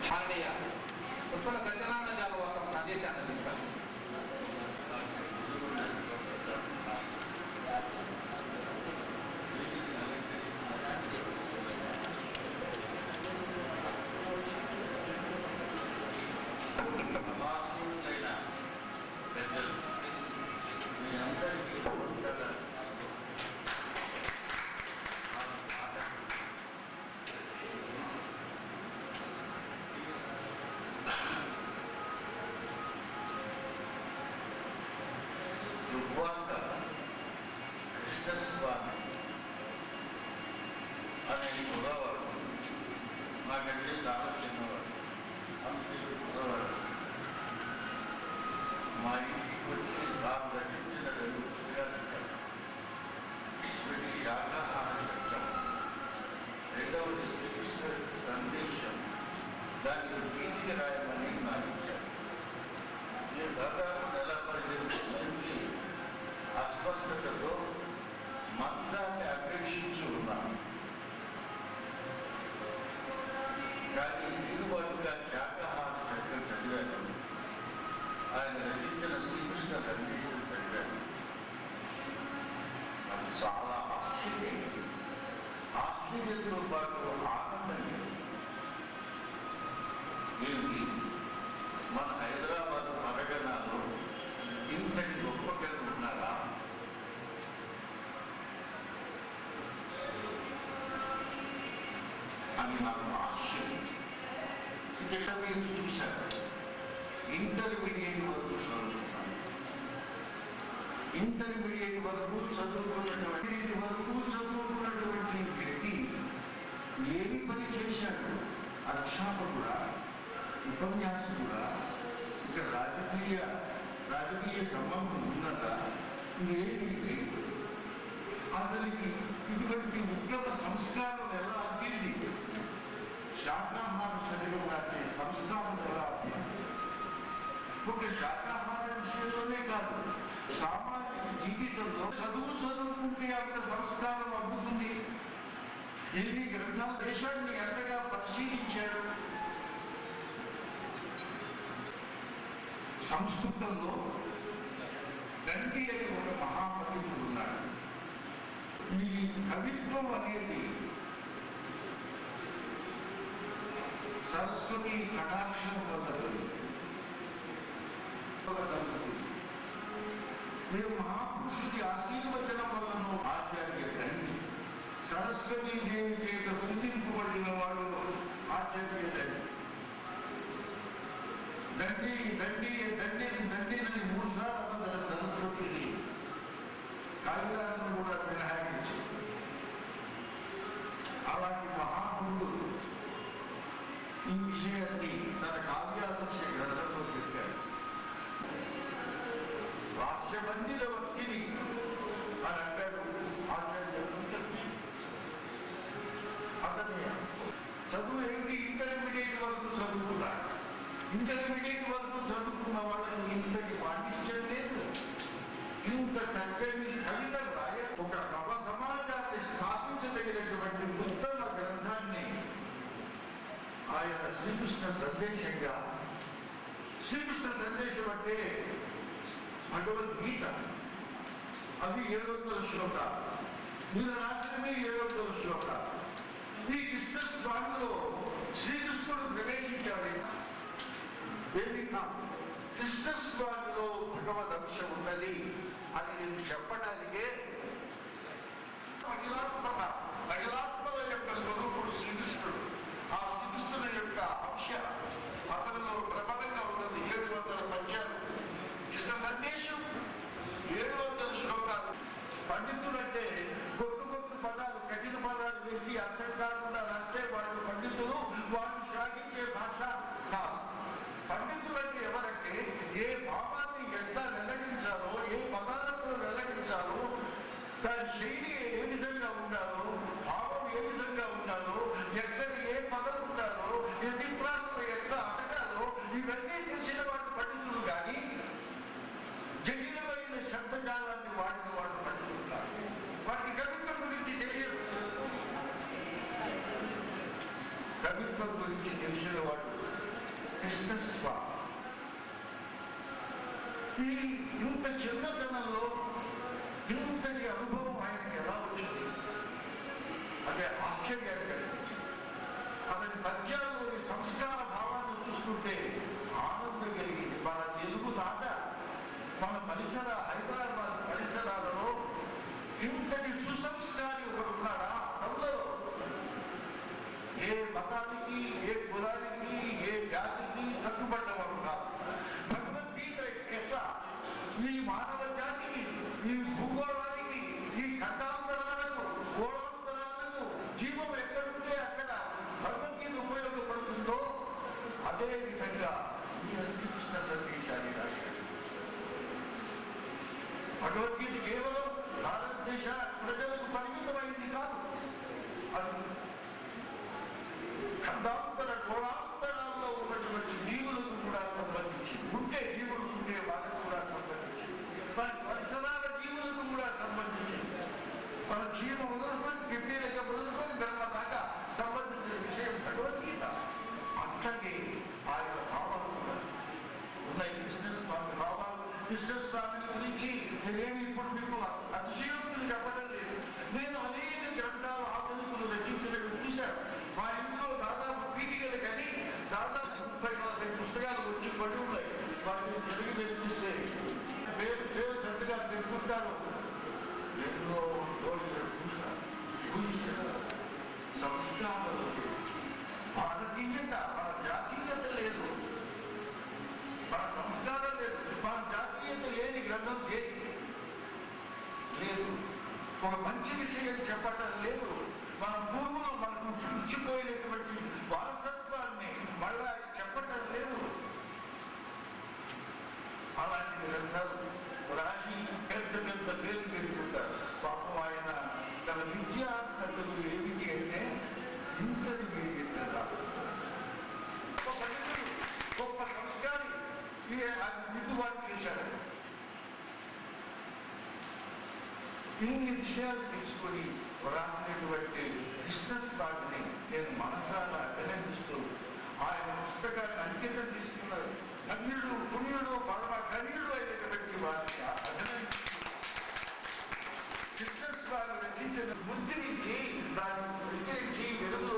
మాననీయ పుష్పల సత్యనారాయణ గారు ఒక సందేశాన్ని అందిస్తారు. పెద్దలు మీ అందరికీ దుర్వార్త కృష్ణస్వామి అనే కుర్రవాడు మాకంటే చాలా చిన్నవాడు. అంతేడు కుర్రవాడు మా ఇంటికి వచ్చి తాను రచించిన 2 పుస్తకాలు ఇచ్చారు. ఒకటి శాకాహార చట్టం, రెండవది శ్రీకృష్ణ సందేశం. దానికి గీతికి రాయమని నాకు ఇచ్చారు. నేను దాదాపు 15 నుంచి అస్వస్థతతో మంచాన్ని అపేక్షించి ఉన్నాను. కానీ దిగుబాటుగా శాకాహార చట్టం చదివాను. ఆయన రచించిన శ్రీకృష్ణ సందేశం చదివాను. నాకు చాలా ఆశ్చర్యంతో పాటు ఆనందం. ఏమిటి మన హైదరాబాద్ పరగణాలో ఇంతటి గొప్ప కథ ఉన్నారా? అని నాకు ఆశ్చర్యం. ఇక్కడ మీరు చూశారు, ఇంటర్మీడియట్ వరకు చదువుతున్నాను. ఇంటర్మీడియట్ వరకు చదువుకున్నటువంటి వ్యక్తి ఏమి పని చేశాడు? అధ్యాపకుడా, ఉపన్యాసకుడా, ఇక్కడ రాజకీయ సంబంధం ఉన్నదా? ఏది లేదు. అతనికి ఇటువంటి ఉత్తమ సంస్కారం ఎలా అబ్బింది? శాకాహార శరీరం రాసే సంస్కారం ఎలా అబ్బింది? ఒక శాకాహార విషయంలోనే కాదు, సామాజిక జీవితంలో చదువుకుంటే అంత సంస్కారం అబ్బుతుంది. ఎన్ని గ్రంథాలు దేశాన్ని ఎంతగా పరిశీలించారు. సంస్కృతంలో దండి అని ఒక మహాపండితుడు ఉన్నాడు. ఈ కవిత్వం అనేది సరస్వతి కటాక్షం వల్ల మీరు మహాపురుషుడి ఆశీర్వచనం వలన ఆచార్య దండి, సరస్వతీ దేవి చేత స్థుతింపబడిన వాడు ఆచార్య దండి. దండిని 3 సార్లు అన్నదల సరస్వతిని కాళిదాసును కూడా మినహాయించి. అలాంటి మహాపురుడు ఈ విషయాన్ని తన కావ్యాదర్శ గ్రంథంలో చెప్పారు. రాష్ట్రమందిర వక్తిని అని అంటారు ఆచార్య. అతని చదువు ఏమిటి? ఇంటర్మీడియట్ వరకు చదువుకున్నాడు. ఇంటర్మీడియట్ వరకు చదువుకున్న వాళ్ళకి ఇంతటి పాండిత్యం లేదు. ఇంత చక్కని కవితలు రాయ ఒక నవ సమాజాన్ని స్థాపించదగినటువంటి ఉత్తమ గ్రంథాన్ని ఆయన శ్రీకృష్ణ సందేశంగా, శ్రీకృష్ణ సందేశం అంటే భగవద్గీత, అవి 700 శ్లోకాలు. మీరు రాసినవి 700 శ్లోకాలు. ఈ కృష్ణ స్వామిలో శ్రీకృష్ణుడు ప్రవేశించాడు. కృష్ణస్వామిలో భగవద్ అంశం ఉన్నది అని నేను చెప్పడానికే మహిళాత్మల యొక్క స్వరూపుడు శ్రీకృష్ణుడు. ఆ శ్రీకృష్ణుని యొక్క అంశ అతనిలో ప్రబలంగా ఉన్నది. 700 పద్యాలు. కృష్ణ సందేశం 700 శ్లోకాలు. పండితులంటే కొత్త పదాలు, కఠిన పదాలు వేసి అర్థం కాకుండా రాస్తే వాళ్ళు పండితులు. వాళ్ళు శ్లాఘించే భాష కాదు. పండితులంటే ఎవరంటే ఏ భావాన్ని ఎంత వెల్లడించాలో, ఏ పదాలతో వెల్లడించాలో, దాని శైలి ఏ విధంగా ఉండాలో, భావం ఏ విధంగా ఉండాలో, ఎక్కడ ఏ పదం ఉండాలో, ఎది ప్రాసలు ఎట్లా అడగాలో, ఇవన్నీ తెలిసిన వాళ్ళు పండితులు. కానీ జటిలమైన శబ్దజాలాన్ని వాడిన వాళ్ళు పండితులు కాదు. వాటికి కవిత్వం గురించి తెలియదు. కవిత్వం గురించి తెలిసిన వాడు కృష్ణస్వామి. ఈ ఇంత చిన్నతనంలో ఇంతటి అనుభవం ఆయనకి ఎలా వచ్చింది? అదే ఆశ్చర్యాన్ని కలిగించింది. అతని పద్యాల్లోని సంస్కార భావాన్ని చూస్తుంటే ఆనందం కలిగింది. మన తెలుగు నాట మన హైదరాబాద్ పరిసరాలలో ఇంతటి సుసంస్కారి ఒకడు ఉన్నాడా? అందులో ఏ మతానికి, ఏ కులానికి, ఏ జాతికి కట్టుబడ్డవాడు కాదు. భగవద్గీత ఎట్లా ఈ మానవ జాతికి, ఈ భూగోళానికి, ఈ ఖండాంతరాలకు, గోళాంతరాలకు జీవం ఎక్కడుంటే అక్కడ భగవద్గీత ఉపయోగపడుతుందో అదే విధంగా ఈ శ్రీకృష్ణ సందేశాన్ని రాశాడు. భగవద్గీత కేవలం భారతదేశ ప్రజలకు పరిమితమైంది కాదు. అది ఖండాంతర గోళాంతరాల్లో ఉన్నటువంటి జీవులకు కూడా సంబంధించింది. జీవులు ఉంటే వాళ్ళకు కూడా సంబంధించింది. వారి పరిసరాల జీవులకు కూడా సంబంధించింది. మన జీవం మొదలుకొని పిప్పీలక మొదలుకొని బ్రహ్మ దాకా సంబంధించిన విషయం భగవద్గీత. అట్లాగే ఆయన భావాలు కూడా ఉన్నాయి. కృష్ణస్వామి భావాలు, కృష్ణస్వామిని గురించి నేనేమి ఇప్పుడు మీకు అతిశయోక్తులు చెప్పడం లేదు. నేను అనేక గ్రంథాలు ఆధునికులు రచించినట్టు చూశాను. మా ఇంట్లో దాదాపు పీఠికలు కానీ దాదాపు 30-40 పుస్తకాలు వచ్చి పడి ఉన్నాయి. వాటిని చదివి చూస్తే పేరు సరిగ్గా పెట్టుకుంటారు. ఎన్నో దోషాలు చూసినారు. సంస్కారం లేదు, భారతీయత, మన జాతీయత లేదు, మన సంస్కారం లేదు, మన జాతీయత లేని గ్రంథం లేదు. ఒక మంచి విషయం చెప్పటం లేదు. మన పూర్వులు మనకు ఇచ్చిపోయినటువంటి వారసత్వాన్ని మళ్ళా చెప్పటం లేదు. అలాంటి గ్రంథాలు రాసి పెద్ద పేరు పెట్టుకుంటారు. పాపం ఆయన తన విద్యార్థులు ఏమిటి అంటే ఇంటర్మీడియట్ గొప్ప సంస్కారి విద్వాన్ చేశాడు. ఇన్ని విషయాలు తీసుకొని రాసినటువంటి కృష్ణస్వామిని నేను మనసారా అభినందిస్తూ ఆయన పుస్తకాన్ని అంకితం తీసుకున్నారు. ధన్యుడు, పుణ్యుడు, పరమ ధన్యుడు అయినటువంటి వారిని అభినందిస్తూ కృష్ణస్వామి రచించిన ముద్రించి దాన్ని విచరించి వెలుగు